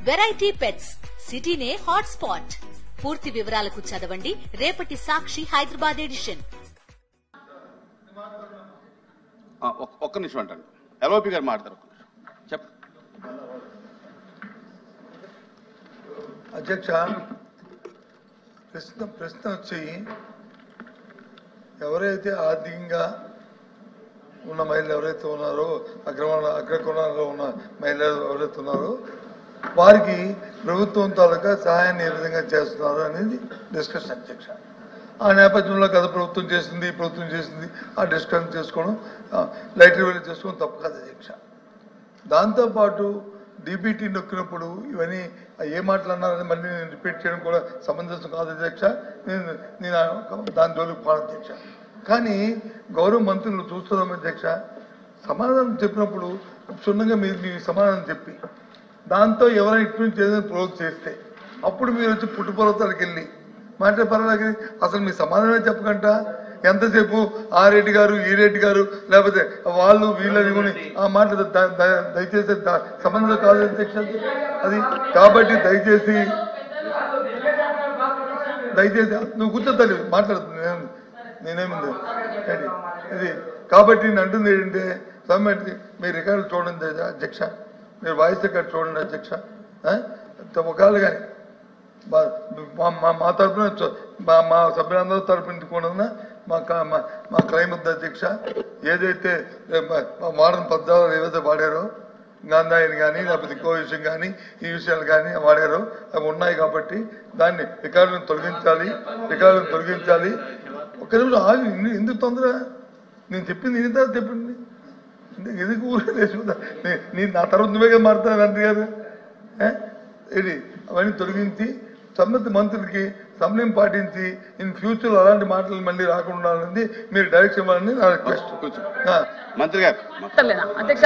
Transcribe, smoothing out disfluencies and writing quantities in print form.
Variety pets సిటీనే hot spot. పూర్తి వివరాలకు చదవండి రేపటి సాక్షి హైదరాబాద్ ఎడిషన్. ఒక్క నిమిషం అంటాను. ఎల్ఓపి గారు మాట్లాడతారు. చెప్ప అధ్యక్ష, ప్రశ్న వచ్చి, ఎవరైతే ఆర్థికంగా ఉన్న మహిళలు ఎవరైతే ఉన్నారో, అగ్రకోణాల్లో ఉన్న మహిళలు ఎవరైతే ఉన్నారో వారికి ప్రభుత్వం తాలూకా సహాయాన్ని ఏ విధంగా చేస్తున్నారు అనేది డిస్కషన్ అధ్యక్ష. ఆ నేపథ్యంలో గత ప్రభుత్వం చేసింది, ప్రభుత్వం చేసింది, ఆ డిస్కషన్ చేసుకోవడం, లైటర్ వెళ్ళి చేసుకోవడం తప్పు కాదు అధ్యక్ష. దాంతోపాటు డీబీటీ నొక్కినప్పుడు ఇవన్నీ ఏ మాటలు అన్నారని మళ్ళీ నేను రిపీట్ చేయడం కూడా సమంజసం కాదు అధ్యక్ష. నేను దాని జోలికి పోను అధ్యక్ష. కానీ గౌరవ మంత్రులు చూస్తున్నాం అధ్యక్ష, సమాధానం చెప్పినప్పుడు క్షుణ్ణంగా మీరు మీ సమాధానం చెప్పి దాంతో ఎవరైనా ఇటు నుంచి ఏదైనా ప్రోజ్ చేస్తే అప్పుడు మీరు వచ్చి పుట్టుపర్వతాలకు వెళ్ళి మాట్లాడే అసలు మీ సమాధానం చెప్పకంట ఎంతసేపు ఆ రెడ్డి గారు, ఈ రెడ్డి గారు, లేకపోతే వాళ్ళు వీళ్ళని కొని ఆ మాటలు దయచేసి సంబంధం కాదు అధ్యక్ష అది. కాబట్టి దయచేసి నువ్వు కూర్చోతాను మాట్లాడుతున్నా, నేనేముంది ఇది. కాబట్టి నేను అంటుంది ఏంటంటే, సమ్మెట్ మీ రికార్డులు చూడండి అధ్యక్ష, మీరు వాయిస్ రికార్డు చూడండి అధ్యక్ష. ఒకవేళ కానీ మా తరఫున మా సభ్యులందరూ తరఫున కూడా మా క్లైమ్ ఉంది అధ్యక్ష. ఏదైతే వాడని పద్దాలు ఏవైతే వాడారో, గాంధాయిని కానీ లేకపోతే ఇంకో విషయం కానీ ఈ విషయాలు కానీ వాడారో అవి ఉన్నాయి. కాబట్టి దాన్ని రికార్డులను తొలగించాలి. ఒక్క నిమిషం ఆగి, ఎందుకు తొందర? నేను చెప్పింది ఇది తర్వాత చెప్పింది ఎందుకు ఊరే నేను నా తర్వాత నువ్వే కదా మారుతాను మంత్రి గారు. ఇది అవన్నీ తొలగించి సంబంధిత మంత్రులకి సమన్వయం పాటించి ఇన్ ఫ్యూచర్ అలాంటి మాటలు మళ్ళీ రాకుండా మీరు డైరెక్షన్ ఇవ్వాలని నా రిక్వెస్ట్. మంత్రి గారు అధ్యక్ష